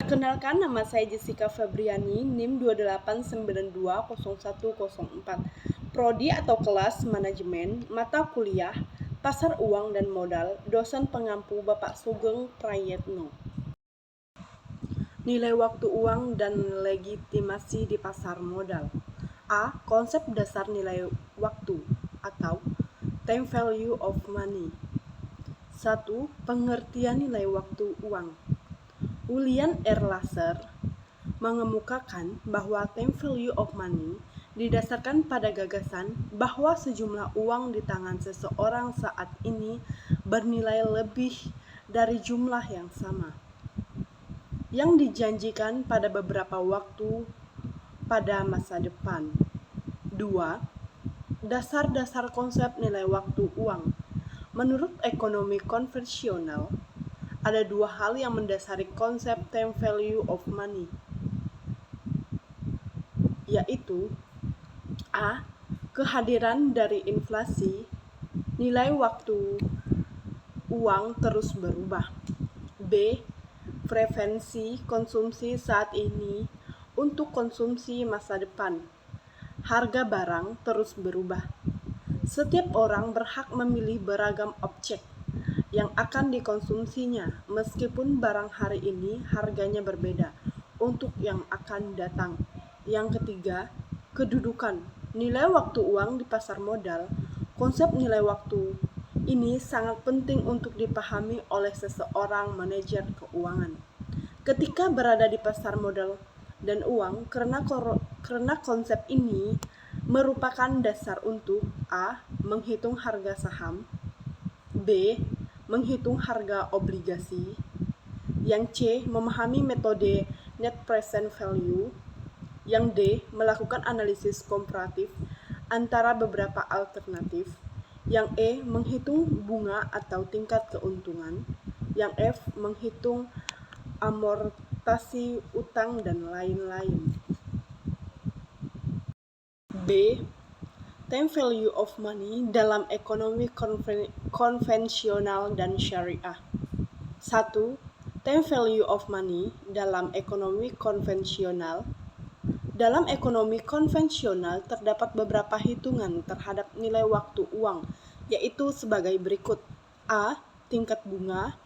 Perkenalkan, nama saya Jessica Febriani, NIM 28920104. Prodi atau kelas manajemen, mata kuliah, pasar uang dan modal, dosen pengampu Bapak Sugeng Prayetno. Nilai waktu uang dan legitimasi di pasar modal. A. Konsep dasar nilai waktu atau time value of money. 1. Pengertian nilai waktu uang. Julian R. Lasser mengemukakan bahwa time value of money didasarkan pada gagasan bahwa sejumlah uang di tangan seseorang saat ini bernilai lebih dari jumlah yang sama yang dijanjikan pada beberapa waktu pada masa depan. 2. Dasar-dasar konsep nilai waktu uang. Menurut ekonomi konvensional, ada dua hal yang mendasari konsep time value of money, yaitu A. Kehadiran dari inflasi. Nilai waktu uang terus berubah. B. Preferensi konsumsi saat ini untuk konsumsi masa depan. Harga barang terus berubah. Setiap orang berhak memilih beragam objek yang akan dikonsumsinya, meskipun barang hari ini harganya berbeda untuk yang akan datang. Yang ketiga, kedudukan. Nilai waktu uang di pasar modal. Konsep nilai waktu ini sangat penting untuk dipahami oleh seseorang manajer keuangan ketika berada di pasar modal dan uang, karena konsep ini merupakan dasar untuk A. Menghitung harga saham, B. Menghitung harga obligasi, yang C. Memahami metode net present value, yang D. Melakukan analisis komparatif antara beberapa alternatif, yang E. Menghitung bunga atau tingkat keuntungan, yang F. Menghitung amortasi utang dan lain-lain. B. Time value of money dalam ekonomi konvensional dan syariah. 1. Time value of money dalam ekonomi konvensional. Dalam ekonomi konvensional terdapat beberapa hitungan terhadap nilai waktu uang, yaitu sebagai berikut. A. Tingkat bunga.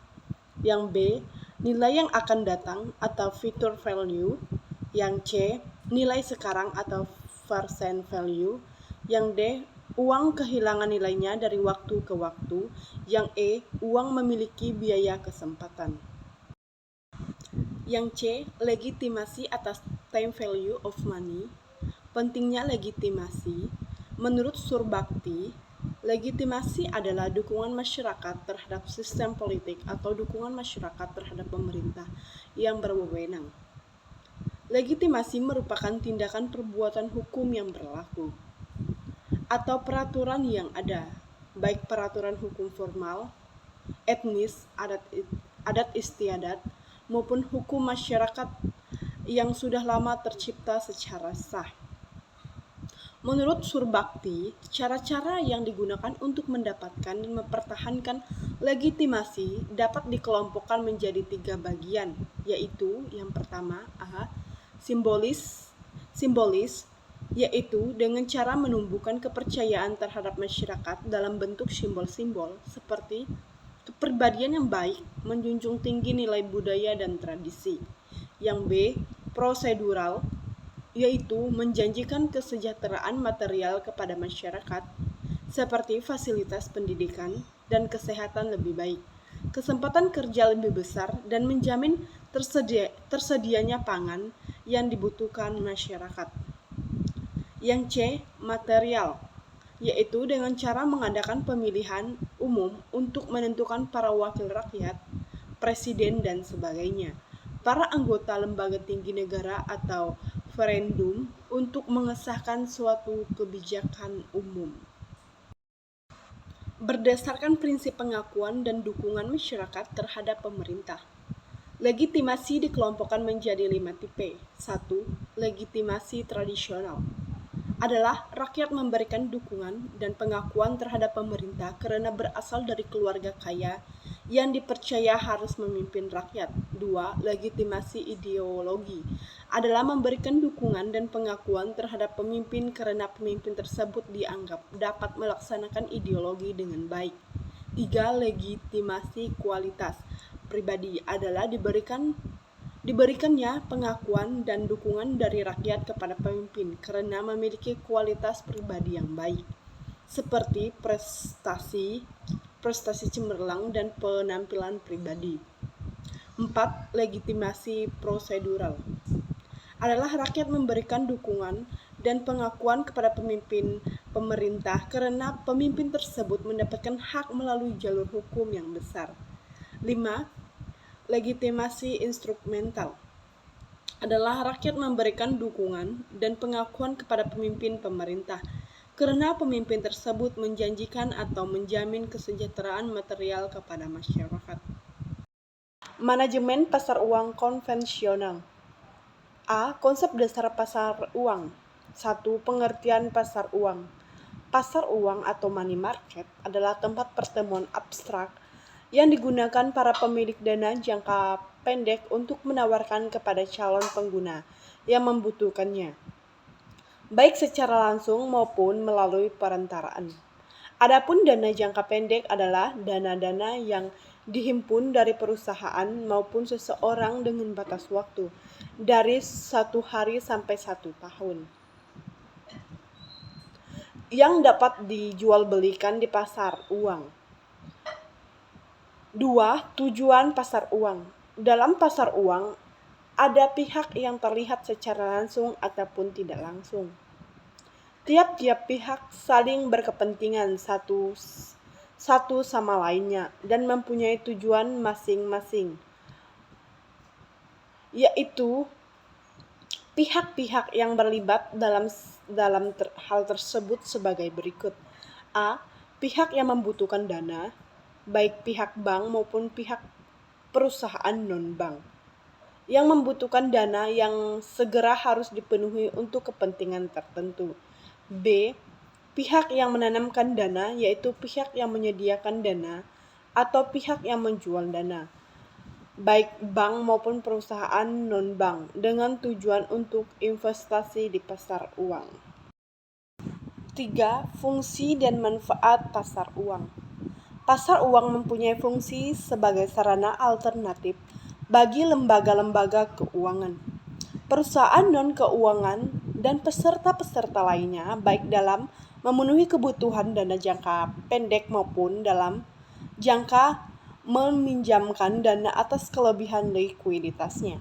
Yang B. Nilai yang akan datang atau future value. Yang C. Nilai sekarang atau present value. Yang D. Uang kehilangan nilainya dari waktu ke waktu. Yang E. Uang memiliki biaya kesempatan. Yang C. Legitimasi atas time value of money. Pentingnya legitimasi. Menurut Surbakti, legitimasi adalah dukungan masyarakat terhadap sistem politik atau dukungan masyarakat terhadap pemerintah yang berwenang. Legitimasi merupakan tindakan perbuatan hukum yang berlaku atau peraturan yang ada, baik peraturan hukum formal, etnis, adat istiadat, maupun hukum masyarakat yang sudah lama tercipta secara sah. Menurut Surbakti, cara-cara yang digunakan untuk mendapatkan dan mempertahankan legitimasi dapat dikelompokkan menjadi 3 bagian, yaitu yang pertama, A. Simbolis, yaitu dengan cara menumbuhkan kepercayaan terhadap masyarakat dalam bentuk simbol-simbol seperti kepribadian yang baik, menjunjung tinggi nilai budaya dan tradisi. Yang B. Prosedural, yaitu menjanjikan kesejahteraan material kepada masyarakat seperti fasilitas pendidikan dan kesehatan lebih baik, kesempatan kerja lebih besar, dan menjamin tersedianya pangan yang dibutuhkan masyarakat. Yang C. Material, yaitu dengan cara mengadakan pemilihan umum untuk menentukan para wakil rakyat, presiden, dan sebagainya, para anggota lembaga tinggi negara atau referendum untuk mengesahkan suatu kebijakan umum. Berdasarkan prinsip pengakuan dan dukungan masyarakat terhadap pemerintah. Legitimasi dikelompokkan menjadi 5 tipe. 1. Legitimasi tradisional adalah rakyat memberikan dukungan dan pengakuan terhadap pemerintah karena berasal dari keluarga kaya yang dipercaya harus memimpin rakyat. 2. Legitimasi ideologi adalah memberikan dukungan dan pengakuan terhadap pemimpin karena pemimpin tersebut dianggap dapat melaksanakan ideologi dengan baik. 3. Legitimasi kualitas pribadi adalah diberikannya pengakuan dan dukungan dari rakyat kepada pemimpin karena memiliki kualitas pribadi yang baik, seperti prestasi cemerlang dan penampilan pribadi. 4. Legitimasi prosedural adalah rakyat memberikan dukungan dan pengakuan kepada pemimpin pemerintah karena pemimpin tersebut mendapatkan hak melalui jalur hukum yang besar. 5. Legitimasi instrumental adalah rakyat memberikan dukungan dan pengakuan kepada pemimpin pemerintah karena pemimpin tersebut menjanjikan atau menjamin kesejahteraan material kepada masyarakat. Manajemen pasar uang konvensional. A. Konsep dasar pasar uang. 1. Pengertian pasar uang. Pasar uang atau money market adalah tempat pertemuan abstrak yang digunakan para pemilik dana jangka pendek untuk menawarkan kepada calon pengguna yang membutuhkannya, baik secara langsung maupun melalui perantaraan. Adapun dana jangka pendek adalah dana-dana yang dihimpun dari perusahaan maupun seseorang dengan batas waktu dari 1 hari sampai 1 tahun yang dapat dijual-belikan di pasar uang. 2. Tujuan pasar uang. Dalam pasar uang ada pihak yang terlihat secara langsung ataupun tidak langsung. Tiap-tiap pihak saling berkepentingan satu sama lainnya dan mempunyai tujuan masing-masing, yaitu pihak-pihak yang berlibat dalam hal tersebut sebagai berikut. A. Pihak yang membutuhkan dana, baik pihak bank maupun pihak perusahaan non-bank, yang membutuhkan dana yang segera harus dipenuhi untuk kepentingan tertentu. B. Pihak yang menanamkan dana, yaitu pihak yang menyediakan dana atau pihak yang menjual dana, baik bank maupun perusahaan non-bank, dengan tujuan untuk investasi di pasar uang. 3. Fungsi dan manfaat pasar uang. Pasar uang mempunyai fungsi sebagai sarana alternatif bagi lembaga-lembaga keuangan, perusahaan non-keuangan, dan peserta-peserta lainnya, baik dalam memenuhi kebutuhan dana jangka pendek maupun dalam jangka meminjamkan dana atas kelebihan likuiditasnya.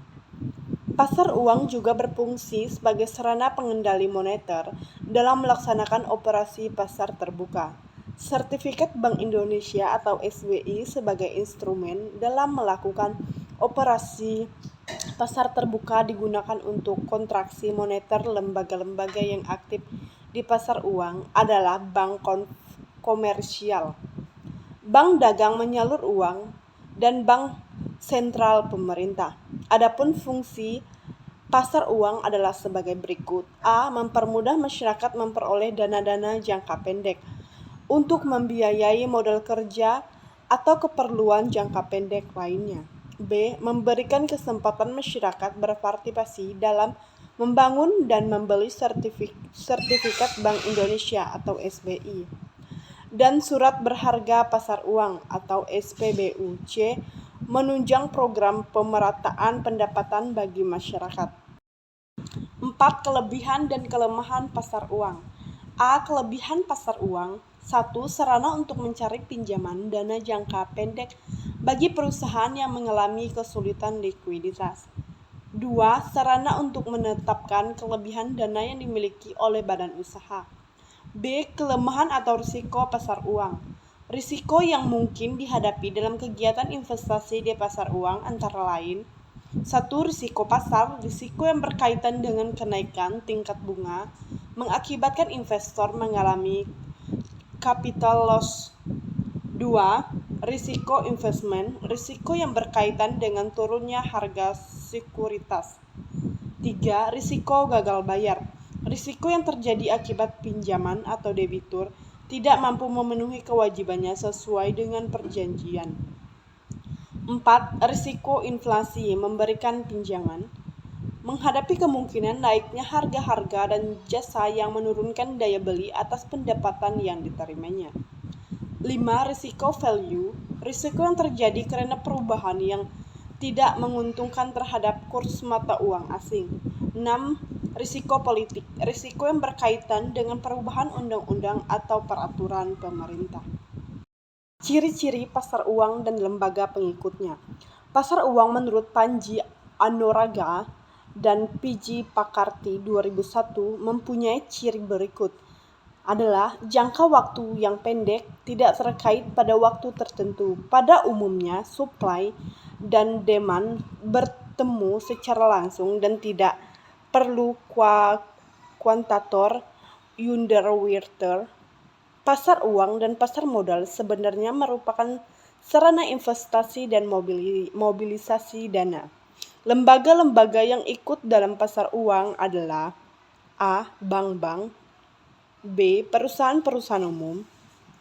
Pasar uang juga berfungsi sebagai sarana pengendali moneter dalam melaksanakan operasi pasar terbuka. Sertifikat Bank Indonesia atau SBI sebagai instrumen dalam melakukan operasi pasar terbuka digunakan untuk kontraksi moneter. Lembaga-lembaga yang aktif di pasar uang adalah bank komersial, bank dagang menyalur uang, dan bank sentral pemerintah. Adapun fungsi pasar uang adalah sebagai berikut. A. Mempermudah masyarakat memperoleh dana-dana jangka pendek untuk membiayai modal kerja atau keperluan jangka pendek lainnya. B. Memberikan kesempatan masyarakat berpartisipasi dalam membangun dan membeli sertifikat Bank Indonesia atau SBI dan surat berharga pasar uang atau SPBU. C. Menunjang program pemerataan pendapatan bagi masyarakat. 4. Kelebihan dan kelemahan pasar uang. A. Kelebihan pasar uang. 1. Sarana untuk mencari pinjaman dana jangka pendek bagi perusahaan yang mengalami kesulitan likuiditas. 2. Sarana untuk menetapkan kelebihan dana yang dimiliki oleh badan usaha. B. Kelemahan atau risiko pasar uang. Risiko yang mungkin dihadapi dalam kegiatan investasi di pasar uang antara lain: 1. Risiko pasar. Risiko yang berkaitan dengan kenaikan tingkat bunga mengakibatkan investor mengalami capital loss. 2. Risiko investment. Risiko yang berkaitan dengan turunnya harga sekuritas. 3. Risiko gagal bayar. Risiko yang terjadi akibat pinjaman atau debitur tidak mampu memenuhi kewajibannya sesuai dengan perjanjian. 4. Risiko inflasi memberikan pinjaman. Menghadapi kemungkinan naiknya harga-harga dan jasa yang menurunkan daya beli atas pendapatan yang diterimanya. 5. Risiko value. Risiko yang terjadi karena perubahan yang tidak menguntungkan terhadap kurs mata uang asing. 6. Risiko politik. Risiko yang berkaitan dengan perubahan undang-undang atau peraturan pemerintah. Ciri-ciri pasar uang dan lembaga pengikutnya. Pasar uang menurut Panji Anoraga dan P.G. Pakarti 2001 mempunyai ciri berikut adalah jangka waktu yang pendek, tidak terkait pada waktu tertentu. Pada umumnya, supply dan demand bertemu secara langsung dan tidak perlu kuantitator underwriter. Pasar uang dan pasar modal sebenarnya merupakan sarana investasi dan mobilisasi dana. Lembaga-lembaga yang ikut dalam pasar uang adalah A. Bank-bank, B. Perusahaan-perusahaan umum,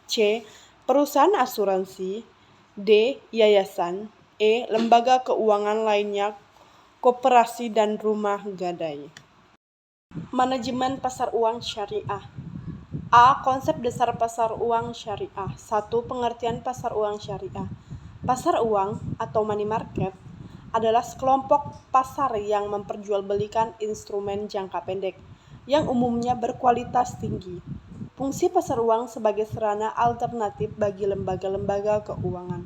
C. Perusahaan asuransi, D. Yayasan, E. Lembaga keuangan lainnya, koperasi dan rumah gadai. Manajemen pasar uang syariah. A. Konsep dasar pasar uang syariah. 1. Pengertian pasar uang syariah. Pasar uang atau money market adalah sekelompok pasar yang memperjualbelikan instrumen jangka pendek yang umumnya berkualitas tinggi. Fungsi pasar uang sebagai sarana alternatif bagi lembaga-lembaga keuangan,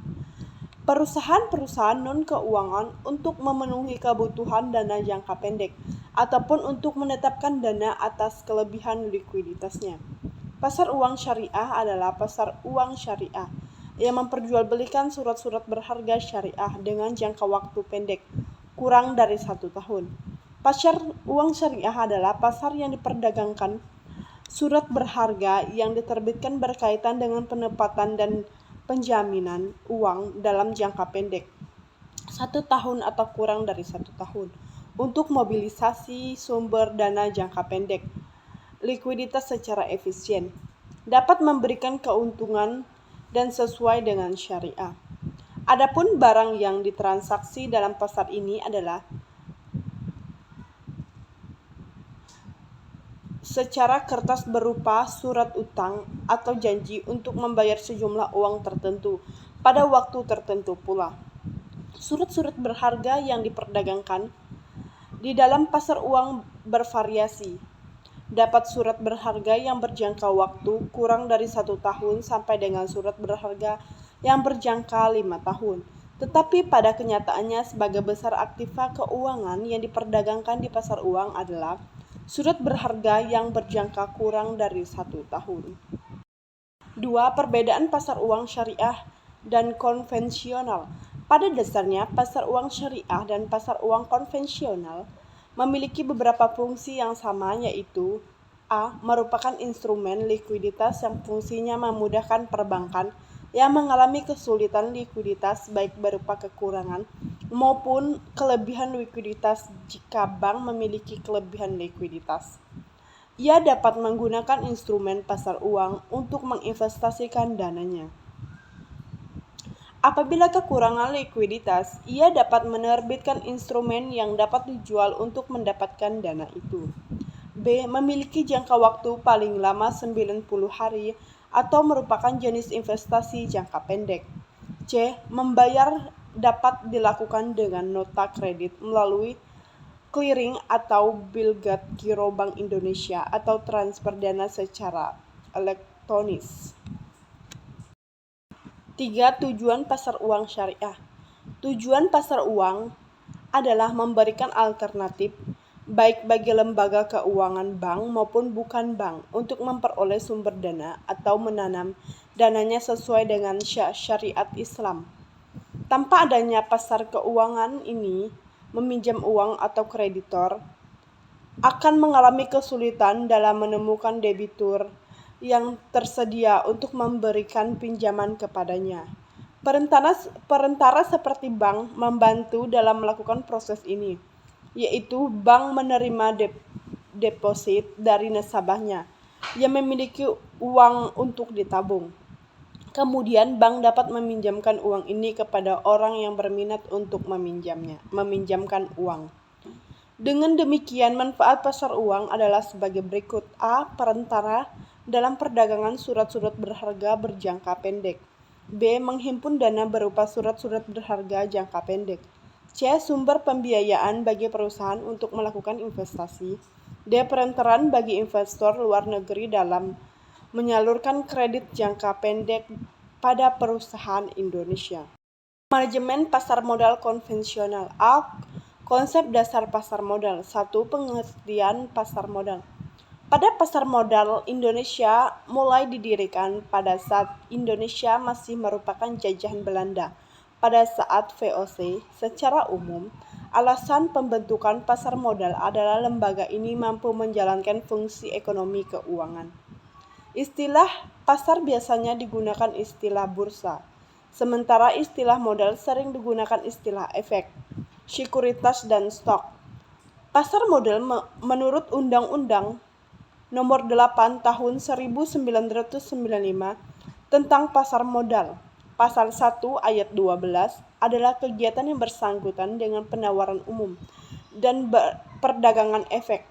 perusahaan-perusahaan non-keuangan untuk memenuhi kebutuhan dana jangka pendek ataupun untuk menetapkan dana atas kelebihan likuiditasnya. Pasar uang syariah adalah pasar uang syariah yang memperjualbelikan surat-surat berharga syariah dengan jangka waktu pendek, kurang dari 1 tahun. Pasar uang syariah adalah pasar yang diperdagangkan surat berharga yang diterbitkan berkaitan dengan penempatan dan penjaminan uang dalam jangka pendek, 1 tahun atau kurang dari 1 tahun, untuk mobilisasi sumber dana jangka pendek, likuiditas secara efisien, dapat memberikan keuntungan dan sesuai dengan syariah. Adapun barang yang ditransaksi dalam pasar ini adalah secara kertas berupa surat utang atau janji untuk membayar sejumlah uang tertentu pada waktu tertentu pula. Surat-surat berharga yang diperdagangkan di dalam pasar uang bervariasi. Dapat surat berharga yang berjangka waktu kurang dari 1 tahun sampai dengan surat berharga yang berjangka 5 tahun. Tetapi pada kenyataannya sebagai besar aktiva keuangan yang diperdagangkan di pasar uang adalah surat berharga yang berjangka kurang dari 1 tahun. 2. Perbedaan pasar uang syariah dan konvensional. Pada dasarnya, pasar uang syariah dan pasar uang konvensional memiliki beberapa fungsi yang sama, yaitu A. Merupakan instrumen likuiditas yang fungsinya memudahkan perbankan yang mengalami kesulitan likuiditas baik berupa kekurangan maupun kelebihan likuiditas jika bank memiliki kelebihan likuiditas. Ia dapat menggunakan instrumen pasar uang untuk menginvestasikan dananya. Apabila kekurangan likuiditas, ia dapat menerbitkan instrumen yang dapat dijual untuk mendapatkan dana itu. B. Memiliki jangka waktu paling lama 90 hari atau merupakan jenis investasi jangka pendek. C. Membayar dapat dilakukan dengan nota kredit melalui clearing atau bilgat giro Bank Indonesia atau transfer dana secara elektronis. 3. Tujuan pasar uang syariah. Tujuan pasar uang adalah memberikan alternatif baik bagi lembaga keuangan bank maupun bukan bank untuk memperoleh sumber dana atau menanam dananya sesuai dengan syariat Islam. Tanpa adanya pasar keuangan ini, meminjam uang atau kreditor akan mengalami kesulitan dalam menemukan debitur yang tersedia untuk memberikan pinjaman kepadanya. Perantara seperti bank membantu dalam melakukan proses ini, yaitu bank menerima deposit dari nasabahnya yang memiliki uang untuk ditabung. Kemudian bank dapat meminjamkan uang ini kepada orang yang berminat untuk meminjamkan uang. Dengan demikian, manfaat pasar uang adalah sebagai berikut. A. Perantara dalam perdagangan surat-surat berharga berjangka pendek. B. Menghimpun dana berupa surat-surat berharga jangka pendek. C. Sumber pembiayaan bagi perusahaan untuk melakukan investasi. D. Perantaraan bagi investor luar negeri dalam menyalurkan kredit jangka pendek pada perusahaan Indonesia. Manajemen pasar modal konvensional. A. Konsep dasar pasar modal. 1. Pengertian pasar modal. Pada pasar modal Indonesia mulai didirikan pada saat Indonesia masih merupakan jajahan Belanda. Pada saat VOC, secara umum, alasan pembentukan pasar modal adalah lembaga ini mampu menjalankan fungsi ekonomi keuangan. Istilah pasar biasanya digunakan istilah bursa, sementara istilah modal sering digunakan istilah efek, sekuritas, dan stok. Pasar modal menurut Undang-Undang Nomor 8 Tahun 1995 tentang pasar modal, Pasal 1 Ayat 12 adalah kegiatan yang bersangkutan dengan penawaran umum dan perdagangan efek.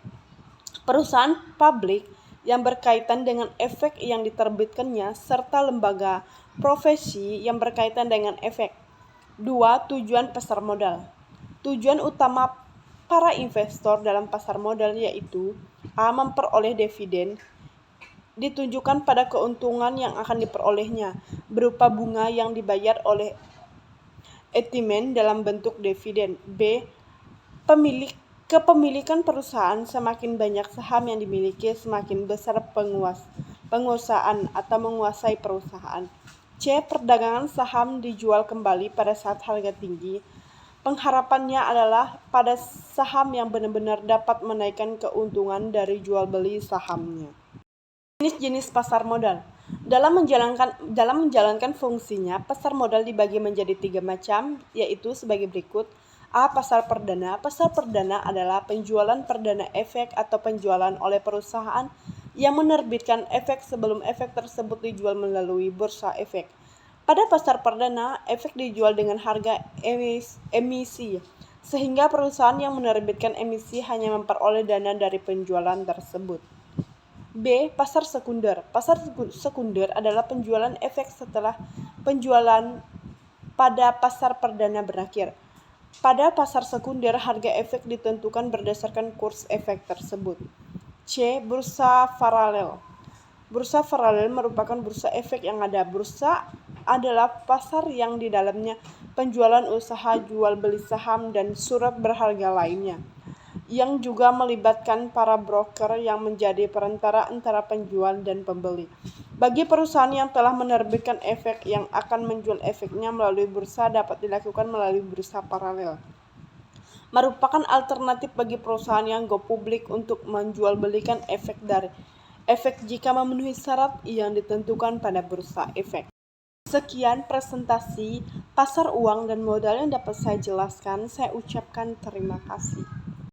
Perusahaan publik yang berkaitan dengan efek yang diterbitkannya, serta lembaga profesi yang berkaitan dengan efek. 2. Tujuan pasar modal. Tujuan utama para investor dalam pasar modal yaitu A. Memperoleh dividen, ditunjukkan pada keuntungan yang akan diperolehnya, berupa bunga yang dibayar oleh emiten dalam bentuk dividen. B. Kepemilikan perusahaan. Semakin banyak saham yang dimiliki, semakin besar penguasaan atau menguasai perusahaan. C. Perdagangan saham dijual kembali pada saat harga tinggi. Pengharapannya adalah pada saham yang benar-benar dapat menaikkan keuntungan dari jual beli sahamnya. Jenis-jenis pasar modal. Dalam menjalankan fungsinya, pasar modal dibagi menjadi 3 macam, yaitu sebagai berikut. A. Pasar perdana. Pasar perdana adalah penjualan perdana efek atau penjualan oleh perusahaan yang menerbitkan efek sebelum efek tersebut dijual melalui bursa efek. Pada pasar perdana, efek dijual dengan harga emisi, sehingga perusahaan yang menerbitkan emisi hanya memperoleh dana dari penjualan tersebut. B. Pasar sekunder. Pasar sekunder adalah penjualan efek setelah penjualan pada pasar perdana berakhir. Pada pasar sekunder, harga efek ditentukan berdasarkan kurs efek tersebut. C. Bursa paralel. Bursa paralel merupakan bursa efek yang ada. Bursa adalah pasar yang di dalamnya penjualan usaha jual beli saham dan surat berharga lainnya, yang juga melibatkan para broker yang menjadi perantara antara penjual dan pembeli. Bagi perusahaan yang telah menerbitkan efek, yang akan menjual efeknya melalui bursa dapat dilakukan melalui bursa paralel. Merupakan alternatif bagi perusahaan yang go publik untuk menjual belikan efek dari efek jika memenuhi syarat yang ditentukan pada bursa efek. Sekian presentasi pasar uang dan modal yang dapat saya jelaskan. Saya ucapkan terima kasih.